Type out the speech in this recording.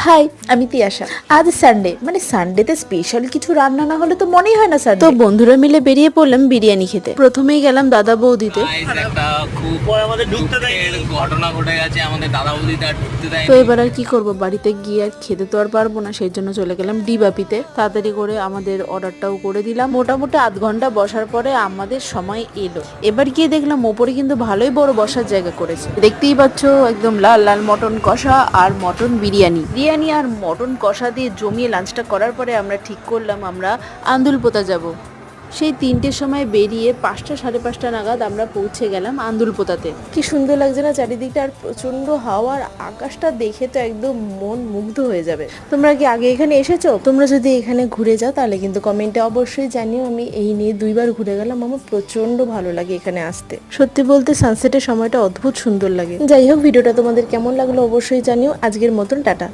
High, আমি তিয়াশা। আজ Sunday, মানে সানডেতে স্পেশাল কিছু রান্না না হলে তো মনেই হয় না সানডে। তো বন্ধুরা মিলে বেরিয়ে পড়লাম বিরিয়ানি খেতে। প্রথমেই গেলাম দাদা বৌদিতে। একটা খুব দুঃখের ঘটনা ঘটে গেছে, আমাদের দাদা বৌদিটা ঢুকতে দেয়। তো এবার আর কি করব, বাড়িতে গিয়ে আর খেতে তো আর পারবো না, সেই জন্য চলে গেলাম ডিবাপিতে। তাড়াতাড়ি করে আমাদের অর্ডারটাও করে দিলাম। মোটামুটি আধ ঘন্টা বসার পরে আমাদের সময় এলো। এবার গিয়ে দেখলাম ওপরে কিন্তু ভালোই বড় বসার জায়গা করেছে। দেখতেই পাচ্ছ একদম লাল লাল মটন কষা আর মটন বিরিয়ানি আর মটন কষা দিয়ে জমিয়ে লাঞ্চটা করার পরে আমরা ঠিক করলাম আমরা আন্দুলপোতা যাব। সেই 3টের সময় বেরিয়ে 5টা সাড়ে 5টা নাগাদ আমরা পৌঁছে গেলাম আন্দুলপোতাতে। কি সুন্দর লাগছে না চারিদিকটা, আর প্রচন্ড হাওয়ার আকাশটা দেখে তো একদম মন মুগ্ধ হয়ে যাবে। তোমরা কি আগে এখানে এসেছো? তোমরা যদি এখানে ঘুরে যাও তাহলে কিন্তু কমেন্টে অবশ্যই জানিও। আমি এই নিয়ে 2বার ঘুরে গেলাম, আমার প্রচন্ড ভালো লাগে এখানে আসতে। সত্যি বলতে সানসেটের সময়টা অদ্ভুত সুন্দর লাগে। যাই হোক, ভিডিওটা তোমাদের কেমন লাগলো অবশ্যই জানিও। আজকের মতন টাটা।